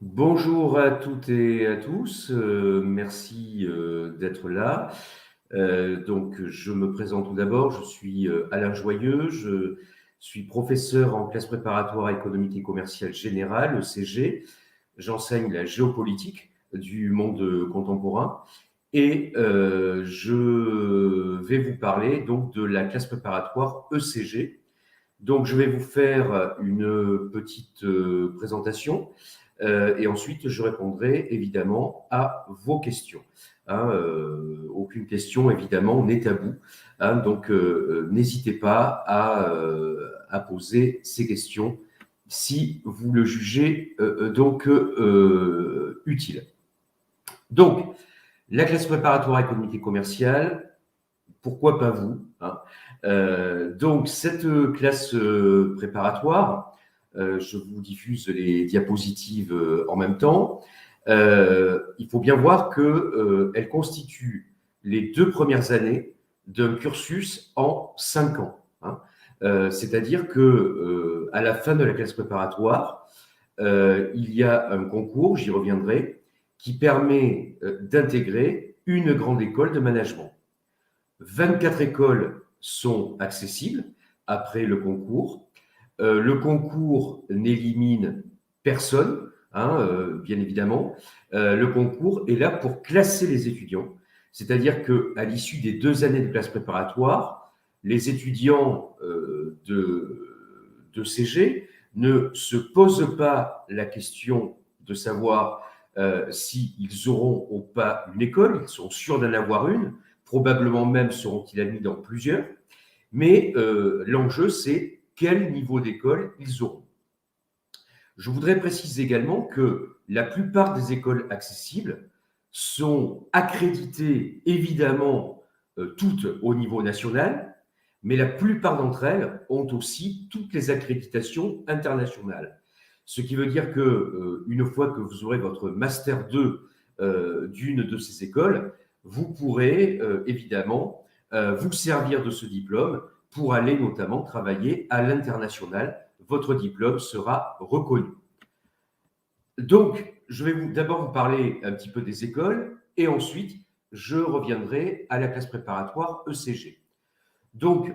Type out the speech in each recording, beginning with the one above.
Bonjour à toutes et à tous, merci d'être là. Donc, je me présente tout d'abord, je suis Alain Joyeux, je suis professeur en classe préparatoire économique et commerciale générale, ECG. J'enseigne la géopolitique du monde contemporain et je vais vous parler donc de la classe préparatoire ECG. Donc, je vais vous faire une petite présentation et ensuite je répondrai évidemment à vos questions. Hein, aucune question évidemment n'est tabou. Hein, donc, n'hésitez pas à poser ces questions si vous le jugez utile. Donc, la classe préparatoire économique et commerciale, pourquoi pas vous, hein. Donc, cette classe préparatoire, je vous diffuse les diapositives en même temps. Il faut bien voir qu'elle constitue les 2 premières années d'un cursus en 5 ans, hein. C'est-à-dire qu'à la fin de la classe préparatoire, il y a un concours, j'y reviendrai, qui permet d'intégrer une grande école de management. 24 écoles sont accessibles après le concours. Le concours n'élimine personne, hein, bien évidemment. Le concours est là pour classer les étudiants. C'est-à-dire qu'à l'issue des 2 années de classe préparatoire, les étudiants de CG ne se posent pas la question de savoir s'ils auront ou pas une école, ils sont sûrs d'en avoir une, probablement même seront-ils admis dans plusieurs, mais l'enjeu c'est quel niveau d'école ils auront. Je voudrais préciser également que la plupart des écoles accessibles sont accréditées évidemment toutes au niveau national, mais la plupart d'entre elles ont aussi toutes les accréditations internationales. Ce qui veut dire que une fois que vous aurez votre master 2 d'une de ces écoles, vous pourrez évidemment vous servir de ce diplôme pour aller notamment travailler à l'international. Votre diplôme sera reconnu. Donc, je vais d'abord vous parler un petit peu des écoles et ensuite, je reviendrai à la classe préparatoire ECG. Donc,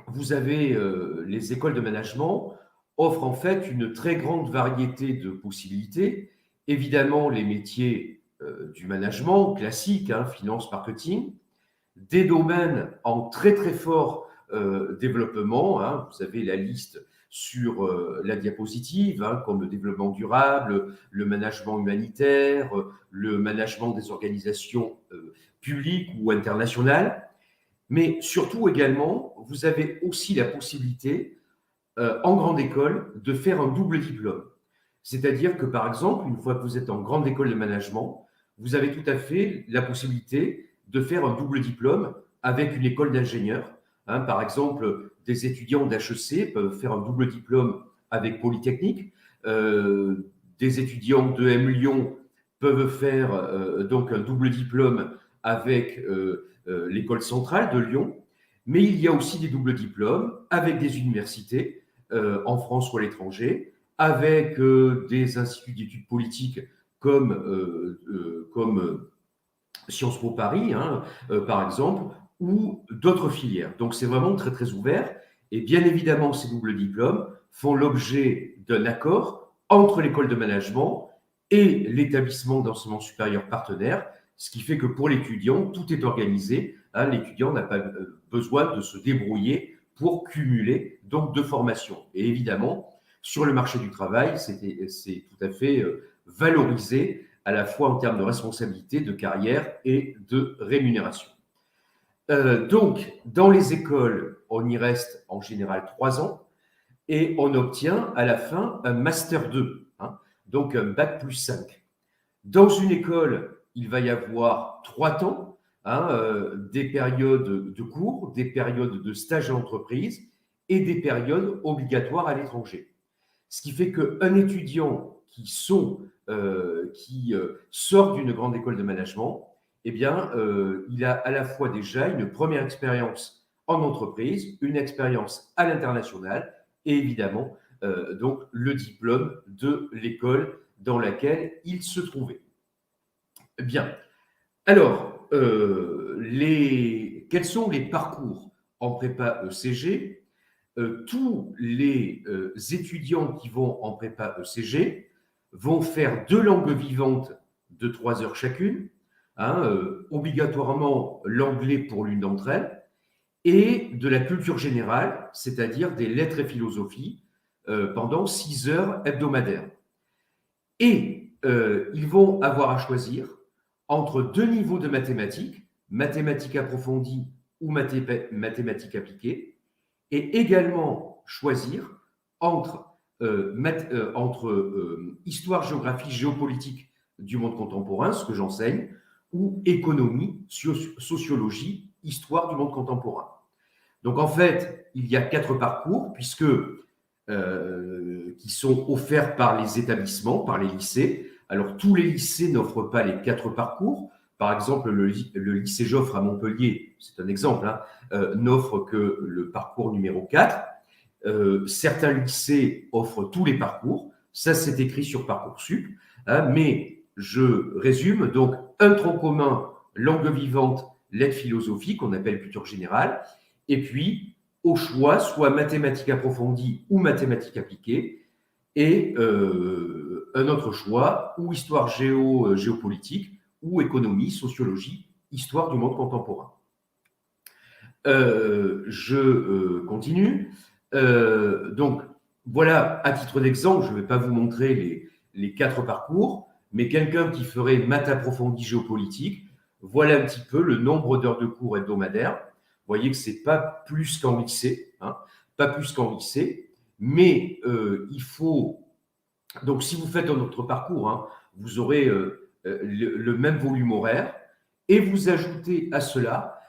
vous avez les écoles de management offrent en fait une très grande variété de possibilités. Évidemment, les métiers du management classiques, hein, finance, marketing, des domaines en très très fort développement. Hein, vous avez la liste sur la diapositive, hein, comme le développement durable, le management humanitaire, le management des organisations publiques ou internationales. Mais surtout également, vous avez aussi la possibilité, en grande école, de faire un double diplôme. C'est-à-dire que, par exemple, une fois que vous êtes en grande école de management, vous avez tout à fait la possibilité de faire un double diplôme avec une école d'ingénieur. Hein, par exemple, des étudiants d'HEC peuvent faire un double diplôme avec Polytechnique. Des étudiants de M Lyon peuvent faire donc un double diplôme avec l'école centrale de Lyon. Mais il y a aussi des doubles diplômes avec des universités en France ou à l'étranger, avec des instituts d'études politiques comme Sciences Po Paris, hein, par exemple, ou d'autres filières. Donc c'est vraiment très très ouvert. Et bien évidemment, ces doubles diplômes font l'objet d'un accord entre l'école de management et l'établissement d'enseignement supérieur partenaire, ce qui fait que pour l'étudiant, tout est organisé. Hein, l'étudiant n'a pas besoin de se débrouiller pour cumuler donc deux formations. Et évidemment, sur le marché du travail, c'est tout à fait valorisé à la fois en termes de responsabilité, de carrière et de rémunération. Donc, dans les écoles, on y reste en général 3 ans et on obtient à la fin un master 2, hein, donc un bac plus 5. Dans une école, il va y avoir 3 temps, hein, des périodes de cours, des périodes de stage à l'entreprise et des périodes obligatoires à l'étranger. Ce qui fait qu'un étudiant qui sort d'une grande école de management, eh bien, il a à la fois déjà une première expérience en entreprise, une expérience à l'international et évidemment donc le diplôme de l'école dans laquelle il se trouvait. Bien. Alors, quels sont les parcours en prépa ECG? Tous les étudiants qui vont en prépa ECG vont faire 2 langues vivantes de 3 heures chacune, obligatoirement l'anglais pour l'une d'entre elles, et de la culture générale, c'est-à-dire des lettres et philosophie, pendant 6 heures hebdomadaires. Et ils vont avoir à choisir entre 2 niveaux de mathématiques approfondies ou mathématiques appliquées, et également choisir entre histoire, géographie, géopolitique du monde contemporain, ce que j'enseigne, ou économie, sociologie, histoire du monde contemporain. Donc en fait, il y a 4 parcours qui sont offerts par les établissements, par les lycées. Alors tous les lycées n'offrent pas les 4 parcours. Par exemple, le lycée Joffre à Montpellier, c'est un exemple, n'offre que le parcours numéro 4. Certains lycées offrent tous les parcours. Ça, c'est écrit sur Parcoursup. Mais je résume. Donc, un tronc commun, langue vivante, lettres philosophiques, qu'on appelle culture générale. Et puis, au choix, soit mathématiques approfondies ou mathématiques appliquées. Et un autre choix, ou histoire géopolitique, ou économie, sociologie, histoire du monde contemporain. Je continue. Donc, voilà, à titre d'exemple, je ne vais pas vous montrer les 4 parcours, mais quelqu'un qui ferait maths approfondie géopolitique, voilà un petit peu le nombre d'heures de cours hebdomadaires. Vous voyez que ce n'est pas plus qu'en lycée, pas plus qu'en lycée, mais il faut... Donc, si vous faites un autre parcours, vous aurez le même volume horaire, et vous ajoutez à cela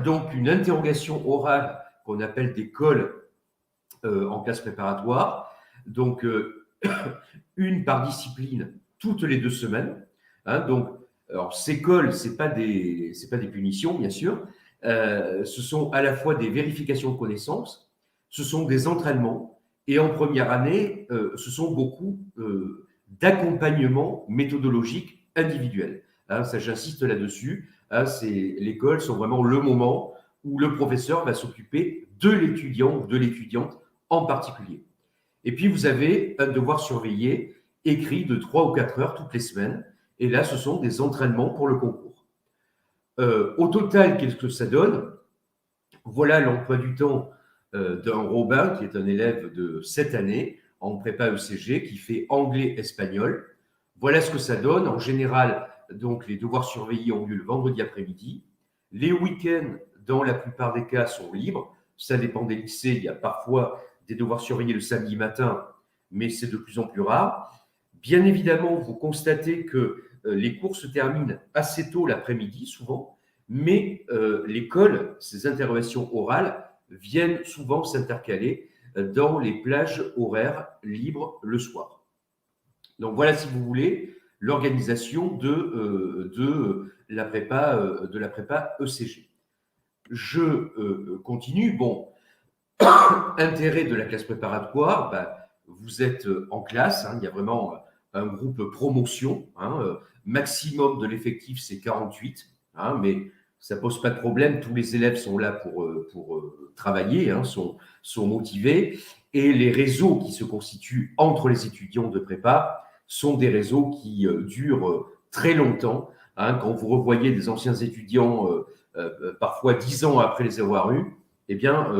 donc une interrogation orale qu'on appelle des cols en classe préparatoire, donc une par discipline toutes les 2 semaines. Donc, alors ces cols, c'est pas des punitions, bien sûr. Ce sont à la fois des vérifications de connaissances, ce sont des entraînements, et en première année, ce sont beaucoup d'accompagnement méthodologique individuel. Ça, j'insiste là-dessus. L'école sont vraiment le moment où le professeur va s'occuper de l'étudiant ou de l'étudiante en particulier. Et puis, vous avez un devoir surveillé écrit de 3 ou 4 heures toutes les semaines. Et là, ce sont des entraînements pour le concours. Au total, qu'est-ce que ça donne? Voilà l'emploi du temps d'un Robin, qui est un élève de 7 années en prépa ECG, qui fait anglais-espagnol. Voilà ce que ça donne. En général, donc, les devoirs surveillés ont lieu le vendredi après-midi. Les week-ends, dans la plupart des cas, sont libres. Ça dépend des lycées. Il y a parfois des devoirs surveillés le samedi matin, mais c'est de plus en plus rare. Bien évidemment, vous constatez que les cours se terminent assez tôt l'après-midi, souvent, mais l'école, ces interrogations orales, viennent souvent s'intercaler dans les plages horaires libres le soir. Donc voilà, si vous voulez, l'organisation de la prépa ECG. Je continue. Bon, intérêt de la classe préparatoire, vous êtes en classe, il y a vraiment un groupe promotion, maximum de l'effectif c'est 48, mais ça ne pose pas de problème, tous les élèves sont là pour travailler, sont motivés, et les réseaux qui se constituent entre les étudiants de prépa sont des réseaux qui durent très longtemps. Quand vous revoyez des anciens étudiants, parfois 10 ans après les avoir eus, eh bien,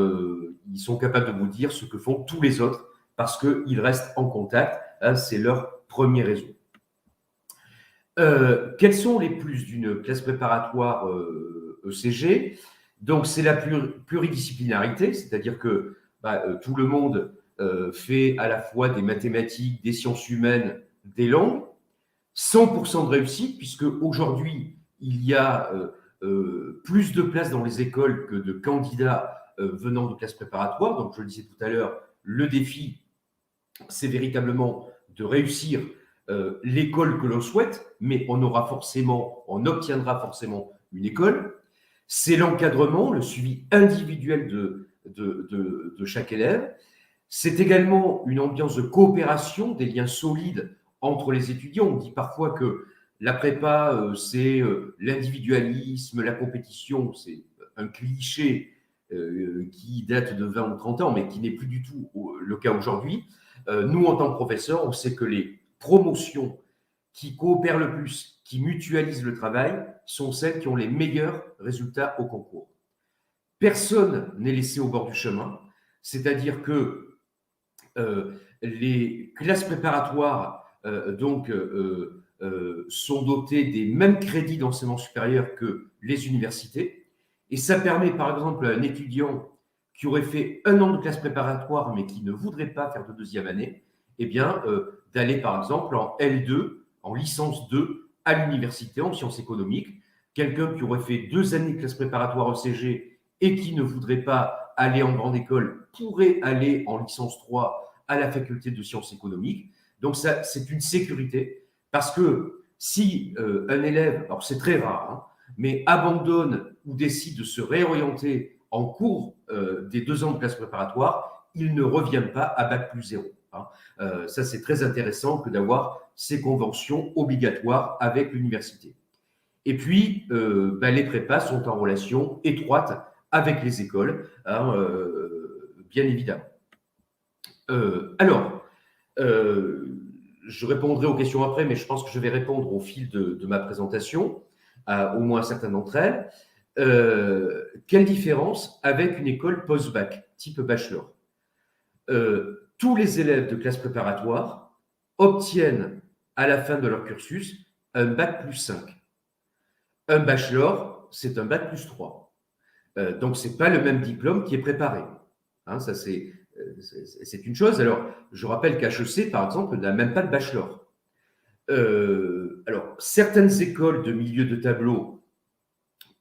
ils sont capables de vous dire ce que font tous les autres parce qu'ils restent en contact. C'est leur premier réseau. Quels sont les plus d'une classe préparatoire ECG? Donc, c'est la pluridisciplinarité, c'est-à-dire que tout le monde fait à la fois des mathématiques, des sciences humaines, des langues. 100% de réussite, puisque aujourd'hui, il y a plus de places dans les écoles que de candidats venant de classes préparatoires. Donc, je le disais tout à l'heure, le défi, c'est véritablement de réussir l'école que l'on souhaite, mais on obtiendra forcément une école. C'est l'encadrement, le suivi individuel de chaque élève. C'est également une ambiance de coopération, des liens solides entre les étudiants. On dit parfois que la prépa, c'est l'individualisme, la compétition, c'est un cliché qui date de 20 ou 30 ans, mais qui n'est plus du tout le cas aujourd'hui. Nous, en tant que professeurs, on sait que les promotions qui coopèrent le plus, qui mutualisent le travail, sont celles qui ont les meilleurs résultats au concours. Personne n'est laissé au bord du chemin, c'est-à-dire que les classes préparatoires sont dotées des mêmes crédits d'enseignement supérieur que les universités. Et ça permet, par exemple, à un étudiant qui aurait fait 1 an de classe préparatoire, mais qui ne voudrait pas faire de deuxième année, eh bien, d'aller, par exemple, en L2, en licence 2, à l'université en sciences économiques. Quelqu'un qui aurait fait 2 années de classe préparatoire ECG et qui ne voudrait pas aller en grande école pourrait aller en licence 3 à la faculté de sciences économiques. Donc, ça, c'est une sécurité parce que si un élève, alors c'est très rare, hein, mais abandonne ou décide de se réorienter en cours des 2 ans de classe préparatoire, il ne revient pas à Bac+0. Hein. Ça, c'est très intéressant que d'avoir ces conventions obligatoires avec l'université. Et puis, les prépas sont en relation étroite avec les écoles, hein, bien évidemment. Je répondrai aux questions après, mais je pense que je vais répondre au fil de ma présentation, au moins certaines d'entre elles. Quelle différence avec une école post-bac, type bachelor? Tous les élèves de classe préparatoire obtiennent à la fin de leur cursus un Bac+5. Un bachelor, c'est un Bac+3. Donc, ce n'est pas le même diplôme qui est préparé. Hein, ça, c'est une chose. Alors, je rappelle qu'HEC, par exemple, n'a même pas de bachelor. Alors, certaines écoles de milieu de tableau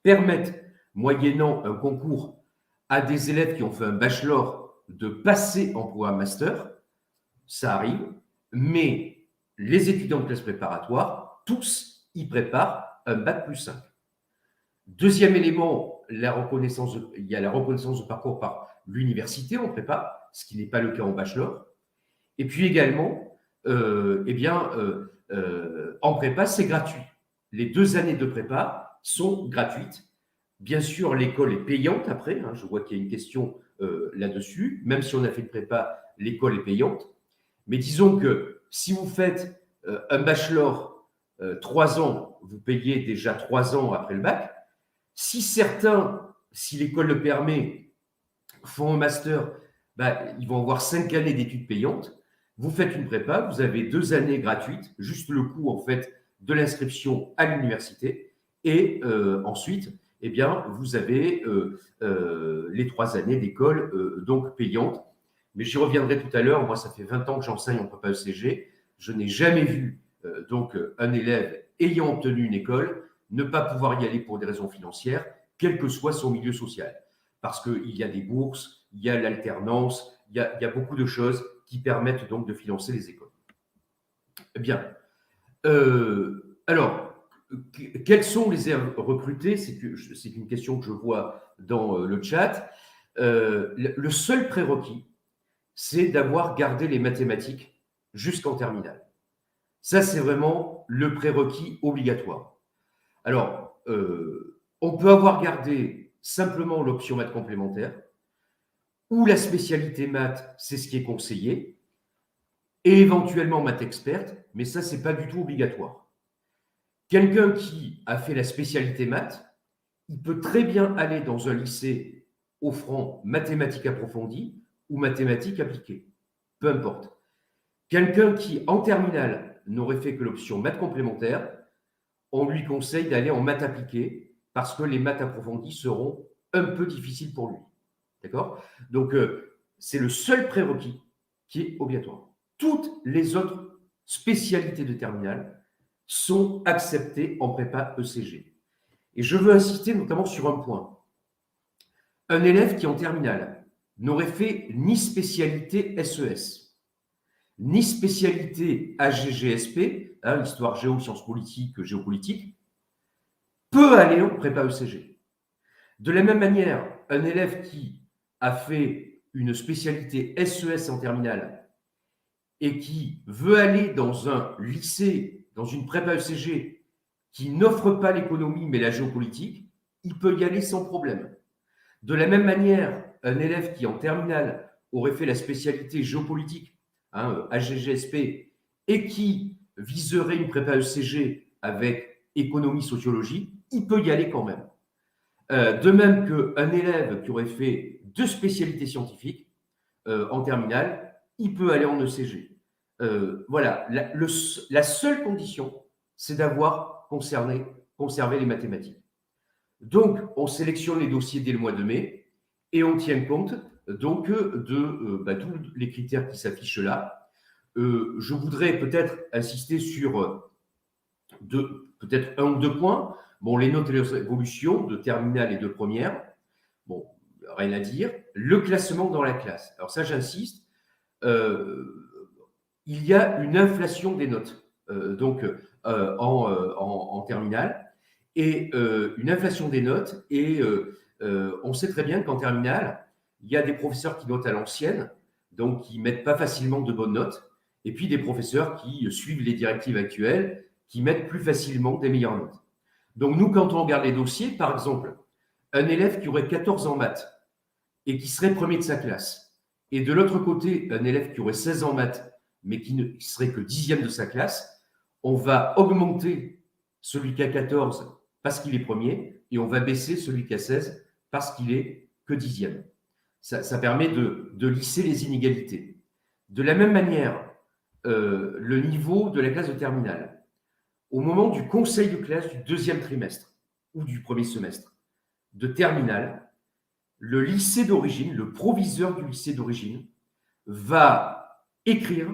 permettent, moyennant un concours, à des élèves qui ont fait un bachelor de passer en programme master. Ça arrive, mais les étudiants de classe préparatoire, tous y préparent un Bac+5. Deuxième élément, il y a la reconnaissance de parcours par l'université en prépa, ce qui n'est pas le cas en bachelor. Et puis également, en prépa, c'est gratuit. Les 2 années de prépa sont gratuites. Bien sûr, l'école est payante après. Hein, je vois qu'il y a une question là-dessus. Même si on a fait une prépa, l'école est payante. Mais disons que si vous faites un bachelor 3 ans, vous payez déjà 3 ans après le bac. Si certains, si l'école le permet, font un master, ils vont avoir 5 années d'études payantes. Vous faites une prépa, vous avez 2 années gratuites, juste le coût en fait de l'inscription à l'université. Et ensuite, vous avez les 3 années d'école donc payantes. Mais j'y reviendrai tout à l'heure. Moi, ça fait 20 ans que j'enseigne en prépa ECG. Je n'ai jamais vu un élève ayant obtenu une école ne pas pouvoir y aller pour des raisons financières, quel que soit son milieu social. Parce qu'il y a des bourses, il y a l'alternance, il y a beaucoup de choses qui permettent donc de financer les écoles. Bien. Quels sont les élèves recrutés? C'est une question que je vois dans le chat. Le seul prérequis, c'est d'avoir gardé les mathématiques jusqu'en terminale. Ça, c'est vraiment le prérequis obligatoire. Alors, on peut avoir gardé simplement l'option maths complémentaire ou la spécialité maths, c'est ce qui est conseillé, et éventuellement maths experte, mais ça, ce n'est pas du tout obligatoire. Quelqu'un qui a fait la spécialité maths, il peut très bien aller dans un lycée offrant mathématiques approfondies ou mathématiques appliquées, peu importe. Quelqu'un qui, en terminale, n'aurait fait que l'option maths complémentaire, on lui conseille d'aller en maths appliquées parce que les maths approfondies seront un peu difficiles pour lui. D'accord? Donc, c'est le seul prérequis qui est obligatoire. Toutes les autres spécialités de terminale sont acceptées en prépa ECG. Et je veux insister notamment sur un point. Un élève qui, en terminale, n'aurait fait ni spécialité SES, ni spécialité AGGSP, hein, histoire géo, sciences politiques, géopolitique, peut aller en prépa ECG. De la même manière, un élève qui a fait une spécialité SES en terminale et qui veut aller dans un lycée, dans une prépa ECG qui n'offre pas l'économie mais la géopolitique, il peut y aller sans problème. De la même manière, un élève qui en terminale aurait fait la spécialité géopolitique, AGGSP, et qui viserait une prépa ECG avec économie, sociologie, il peut y aller quand même. De même qu'un élève qui aurait fait 2 spécialités scientifiques en terminale, il peut aller en ECG. Voilà, la seule condition, c'est d'avoir conservé les mathématiques. Donc, on sélectionne les dossiers dès le mois de mai et on tient compte donc de tous les critères qui s'affichent là. Je voudrais peut-être insister sur peut-être 1 ou 2 points. Bon, les notes et les évolutions de terminale et de première, bon, rien à dire. Le classement dans la classe. Alors ça, j'insiste. Il y a une inflation des notes en terminale et une inflation des notes. Et on sait très bien qu'en terminale, il y a des professeurs qui notent à l'ancienne, donc qui ne mettent pas facilement de bonnes notes, et puis des professeurs qui suivent les directives actuelles, qui mettent plus facilement des meilleures notes. Donc nous, quand on regarde les dossiers, par exemple, un élève qui aurait 14 en maths et qui serait premier de sa classe, et de l'autre côté, un élève qui aurait 16 en maths, mais qui ne serait que 10e de sa classe, on va augmenter celui qui a 14 parce qu'il est premier, et on va baisser celui qui a 16 parce qu'il est que 10e. Ça permet de lisser les inégalités. De la même manière, le niveau de la classe de terminale, au moment du conseil de classe du 2e trimestre ou du 1er semestre de terminale, le lycée d'origine, le proviseur du lycée d'origine, va écrire,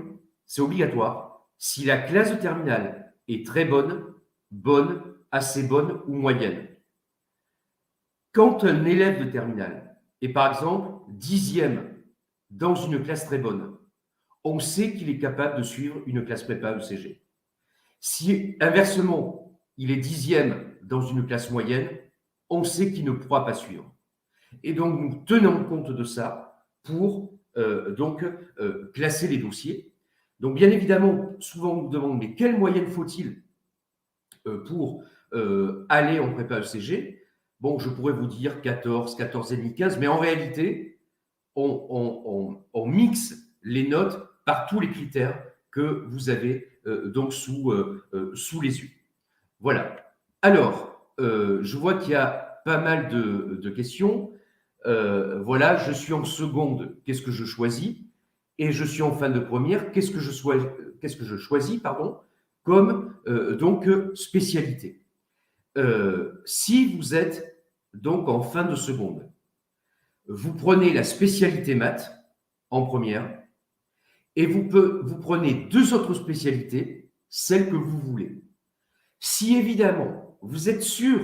c'est obligatoire, si la classe de terminale est très bonne, bonne, assez bonne ou moyenne. Quand un élève de terminale est par exemple 10e dans une classe très bonne, on sait qu'il est capable de suivre une classe prépa ECG. Si inversement, il est 10e dans une classe moyenne, on sait qu'il ne pourra pas suivre. Et donc, nous tenons compte de ça pour classer les dossiers. Donc, bien évidemment, souvent on nous demande, mais quelle moyenne faut-il pour aller en prépa ECG? Bon, je pourrais vous dire 14, 14,5, 15, mais en réalité, on mixe les notes par tous les critères que vous avez donc sous les yeux. Voilà. Alors, je vois qu'il y a pas mal de questions. Voilà, je suis en seconde, qu'est-ce que je choisis? Et je suis en fin de première, qu'est-ce que je choisis comme spécialité? Si vous êtes donc en fin de seconde, vous prenez la spécialité maths en première et vous prenez 2 autres spécialités, celles que vous voulez. Si évidemment, vous êtes sûr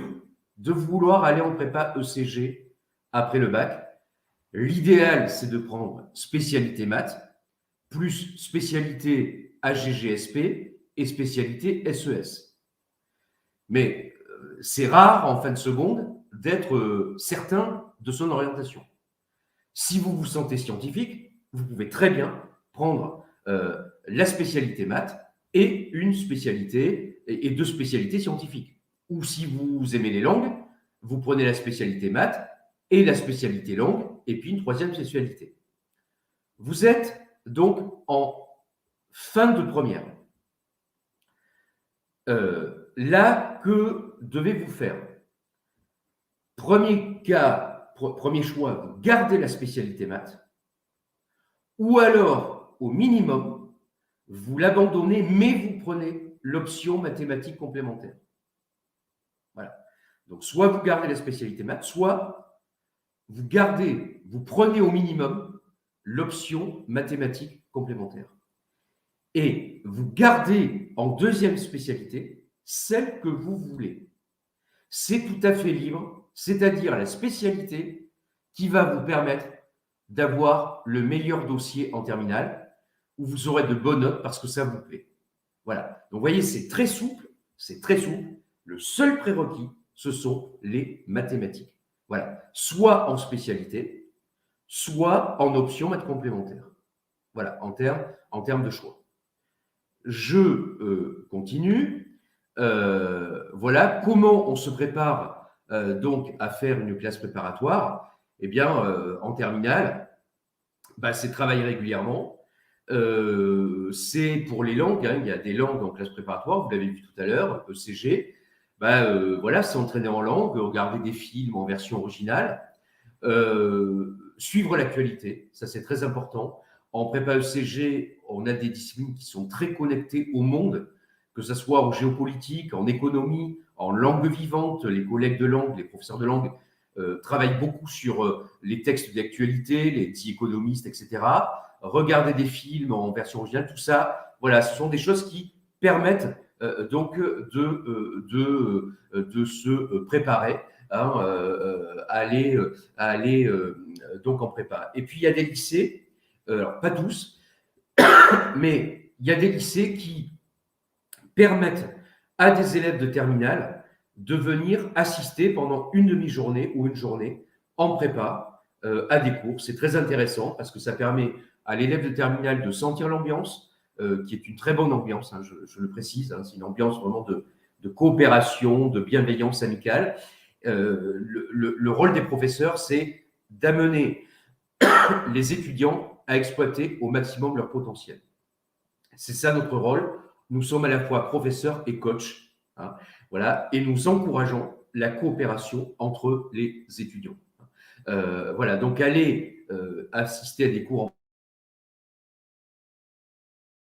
de vouloir aller en prépa ECG après le bac, l'idéal, c'est de prendre spécialité maths plus spécialité AGGSP et spécialité SES. Mais c'est rare en fin de seconde d'être certain de son orientation. Si vous vous sentez scientifique, vous pouvez très bien prendre la spécialité maths et une spécialité et 2 spécialités scientifiques. Ou si vous aimez les langues, vous prenez la spécialité maths et la spécialité langue et puis une 3e spécialité. Vous êtes donc en fin de première. Là, que devez-vous faire? Premier choix, vous gardez la spécialité maths, ou alors, au minimum, vous l'abandonnez, mais vous prenez l'option mathématiques complémentaires. Voilà. Donc, soit vous gardez la spécialité maths, soit vous prenez au minimum l'option mathématiques complémentaires. Et vous gardez en 2e spécialité celle que vous voulez. C'est tout à fait libre, c'est-à-dire la spécialité qui va vous permettre d'avoir le meilleur dossier en terminale, où vous aurez de bonnes notes parce que ça vous plaît. Voilà. Donc, vous voyez, c'est très souple, c'est très souple. Le seul prérequis, ce sont les mathématiques. Voilà. Soit en spécialité, soit en option maths complémentaire. Voilà, en termes de choix. Je continue. Voilà comment on se prépare donc à faire une classe préparatoire. Eh bien, en terminale, c'est travailler régulièrement. C'est pour les langues, hein, il y a des langues en classe préparatoire, vous l'avez vu tout à l'heure, ECG. Voilà, s'entraîner en langue, regarder des films en version originale, suivre l'actualité, ça c'est très important. En prépa ECG, on a des disciplines qui sont très connectées au monde, que ce soit en géopolitique, en économie, en langue vivante. Les collègues de langue, les professeurs de langue travaillent beaucoup sur les textes d'actualité, les The Economist, etc. Regarder des films en version originale, tout ça, voilà, ce sont des choses qui permettent donc de se préparer hein, à aller donc en prépa. Et puis il y a des lycées, alors pas tous, mais il y a des lycées qui permettent à des élèves de terminale de venir assister pendant une demi-journée ou une journée en prépa à des cours. C'est très intéressant parce que ça permet à l'élève de terminale de sentir l'ambiance, qui est une très bonne ambiance, hein, je le précise, hein, c'est une ambiance vraiment de coopération, de bienveillance amicale. Le rôle des professeurs, c'est d'amener les étudiants à exploiter au maximum leur potentiel. C'est ça notre rôle. Nous sommes à la fois professeurs et coachs, hein, voilà, et nous encourageons la coopération entre les étudiants. Voilà, donc aller assister à des cours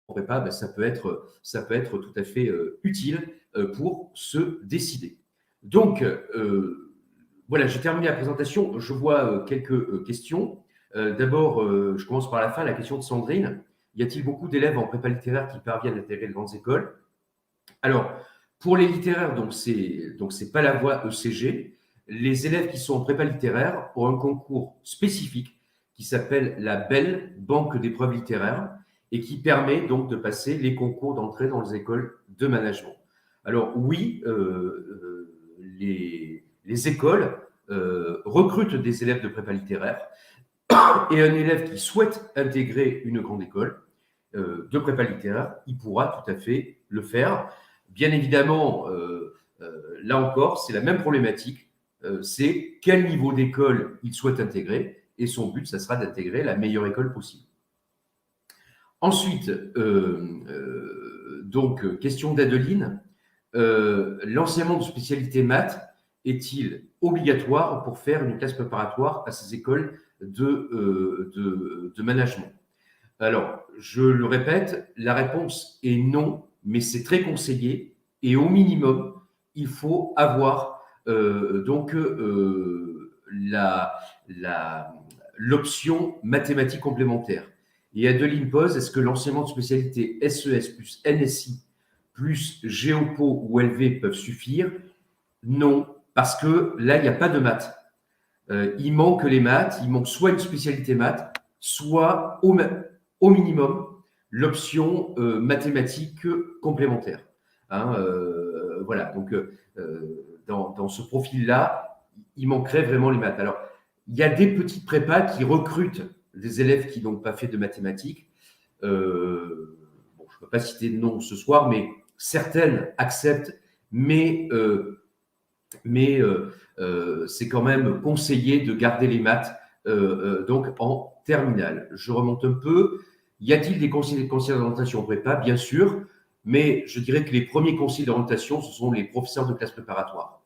en prépa, ça peut être tout à fait utile pour se décider. Donc, voilà, j'ai terminé la présentation. Je vois quelques questions. D'abord, je commence par la fin, la question de Sandrine. Y a-t-il beaucoup d'élèves en prépa littéraire qui parviennent à intégrer de grandes écoles? Alors, pour les littéraires, donc c'est pas la voie ECG. Les élèves qui sont en prépa littéraire ont un concours spécifique qui s'appelle la Belle Banque d'épreuves littéraires et qui permet donc de passer les concours d'entrée dans les écoles de management. Alors oui, les écoles recrutent des élèves de prépa littéraire et un élève qui souhaite intégrer une grande école de prépa littéraire, il pourra tout à fait le faire. Bien évidemment, là encore, c'est la même problématique. C'est quel niveau d'école il souhaite intégrer et son but, ça sera d'intégrer la meilleure école possible. Ensuite, donc, question d'Adeline. L'enseignement de spécialité maths est-il obligatoire pour faire une classe préparatoire à ces écoles de management? Alors, je le répète, la réponse est non, mais c'est très conseillé et au minimum, il faut avoir l'option mathématiques complémentaires. Et Adeline pose, est-ce que l'enseignement de spécialité SES plus NSI plus Géopo ou LV peuvent suffire? Non, parce que là, il n'y a pas de maths. Il manque les maths, il manque soit une spécialité maths, soit au minimum l'option mathématiques complémentaire. Hein, voilà, donc dans ce profil-là, il manquerait vraiment les maths. Alors, il y a des petites prépas qui recrutent des élèves qui n'ont pas fait de mathématiques. Bon, je ne peux pas citer de nom ce soir, mais certaines acceptent, mais c'est quand même conseillé de garder les maths donc en terminale. Je remonte un peu. Y a-t-il des conseils d'orientation prépa? Bien sûr, mais je dirais que les premiers conseils d'orientation, ce sont les professeurs de classe préparatoire.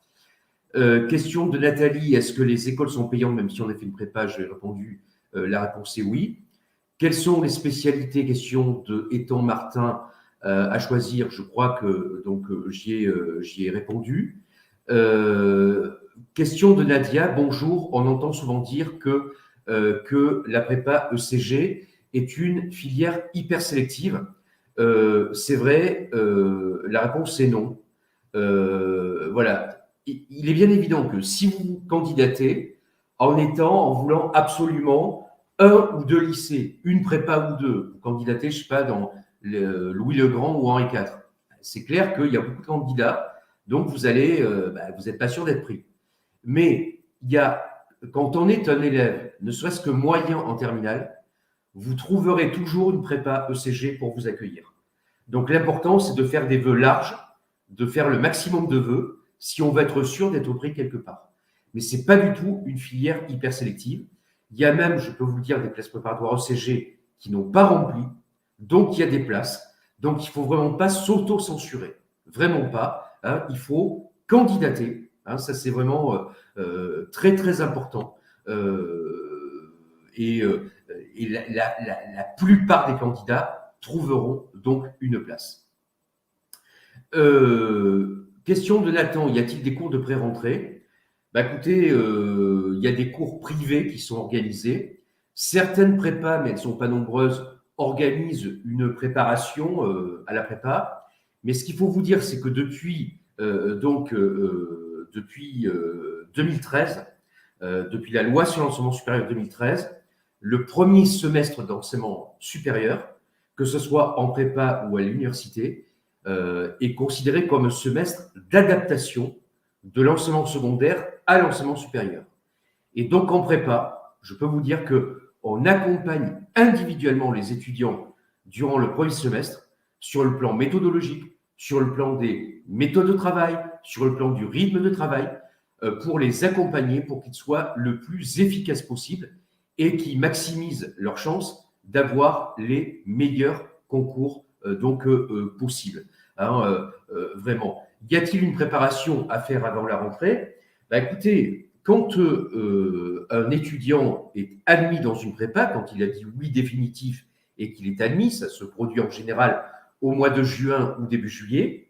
Question de Nathalie, est-ce que les écoles sont payantes même si on a fait une prépa? J'ai répondu, la réponse est oui. Quelles sont les spécialités? Question de Étang Martin à choisir. Je crois que donc j'y ai répondu. Question de Nadia, bonjour. On entend souvent dire que la prépa ECG est une filière hyper sélective. C'est vrai, la réponse est non. Voilà. Il est bien évident que si vous candidatez en voulant absolument un ou deux lycées, une prépa ou deux, vous candidatez, je ne sais pas, dans Louis le Grand ou Henri IV, c'est clair qu'il y a beaucoup de candidats, donc vous n'êtes pas sûr d'être pris. Mais il y a quand on est un élève, ne serait-ce que moyen en terminale, vous trouverez toujours une prépa ECG pour vous accueillir. Donc l'important, c'est de faire des vœux larges, de faire le maximum de vœux, si on veut être sûr d'être pris quelque part. Mais ce n'est pas du tout une filière hyper sélective. Il y a même, je peux vous le dire, des classes préparatoires ECG qui n'ont pas rempli, donc il y a des places. Donc il ne faut vraiment pas s'auto-censurer. Vraiment pas. Hein. Il faut candidater. Hein. Ça, c'est vraiment très, très important. Et la plupart des candidats trouveront donc une place. Question de Nathan, y a-t-il des cours de pré-rentrée? Écoutez, il y a des cours privés qui sont organisés. Certaines prépas, mais elles ne sont pas nombreuses, organisent une préparation à la prépa. Mais ce qu'il faut vous dire, c'est que depuis 2013, depuis la loi sur l'enseignement supérieur 2013, le premier semestre d'enseignement supérieur, que ce soit en prépa ou à l'université, est considéré comme un semestre d'adaptation de l'enseignement secondaire à l'enseignement supérieur. Et donc en prépa, je peux vous dire qu'on accompagne individuellement les étudiants durant le premier semestre sur le plan méthodologique, sur le plan des méthodes de travail, sur le plan du rythme de travail, pour les accompagner pour qu'ils soient le plus efficaces possible et qu'ils maximisent leurs chances d'avoir les meilleurs concours possibles. Hein, vraiment. Y a-t-il une préparation à faire avant la rentrée? Écoutez, quand un étudiant est admis dans une prépa, quand il a dit oui définitif et qu'il est admis, ça se produit en général au mois de juin ou début juillet,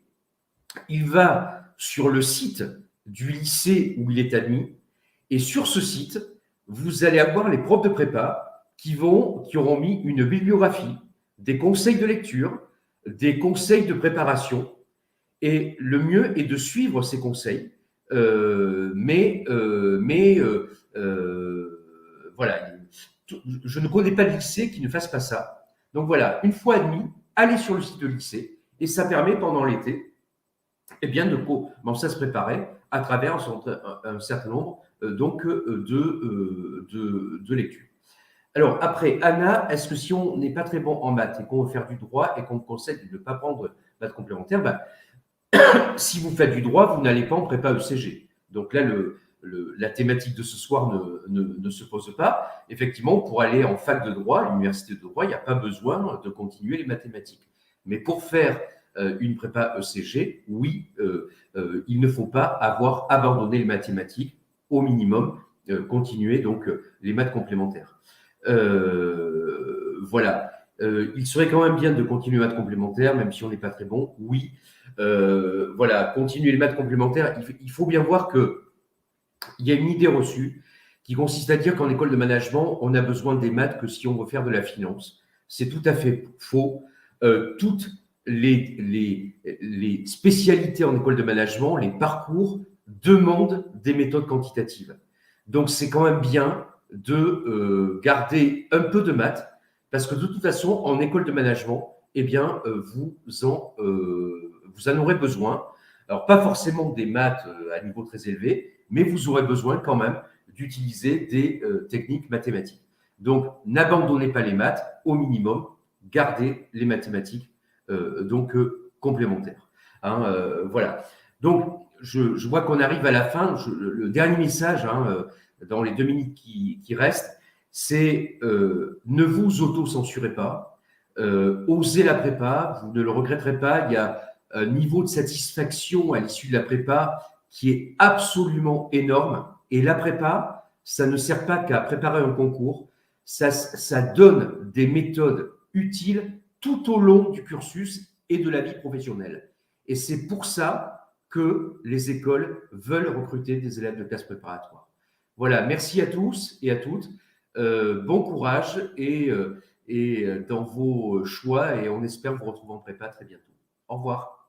il va sur le site du lycée où il est admis et sur ce site, vous allez avoir les profs de prépa qui auront mis une bibliographie, des conseils de lecture, des conseils de préparation. Et le mieux est de suivre ces conseils. Voilà, je ne connais pas de lycée qui ne fasse pas ça. Donc voilà, une fois admis, allez sur le site de lycée et ça permet pendant l'été de commencer à se préparer à travers un certain nombre de lectures. Alors après, Anna, est-ce que si on n'est pas très bon en maths et qu'on veut faire du droit et qu'on conseille de ne pas prendre maths complémentaires, si vous faites du droit, vous n'allez pas en prépa ECG. Donc là, la thématique de ce soir ne se pose pas. Effectivement, pour aller en fac de droit, à l'université de droit, il n'y a pas besoin de continuer les mathématiques. Mais pour faire une prépa ECG, oui, il ne faut pas avoir abandonné les mathématiques, au minimum, continuer donc les maths complémentaires. Voilà. Il serait quand même bien de continuer les maths complémentaires, même si on n'est pas très bon, oui. Voilà, continuer les maths complémentaires. Il faut bien voir qu'il y a une idée reçue qui consiste à dire qu'en école de management, on a besoin des maths que si on veut faire de la finance. C'est tout à fait faux. Toutes les spécialités en école de management, les parcours demandent des méthodes quantitatives. Donc, c'est quand même bien de garder un peu de maths parce que de toute façon, en école de management, vous en aurez besoin. Alors, pas forcément des maths à niveau très élevé, mais vous aurez besoin quand même d'utiliser des techniques mathématiques. Donc, n'abandonnez pas les maths, au minimum, gardez les mathématiques complémentaires. Hein, voilà. Donc, je vois qu'on arrive à la fin. Le dernier message, dans les 2 minutes qui restent, c'est ne vous auto-censurez pas. Osez la prépa, vous ne le regretterez pas. Il y a un niveau de satisfaction à l'issue de la prépa qui est absolument énorme. Et la prépa, ça ne sert pas qu'à préparer un concours, ça donne des méthodes utiles tout au long du cursus et de la vie professionnelle. Et c'est pour ça que les écoles veulent recruter des élèves de classe préparatoire. Voilà, merci à tous et à toutes. Bon courage et dans vos choix et on espère vous retrouver en prépa très bientôt. Au revoir.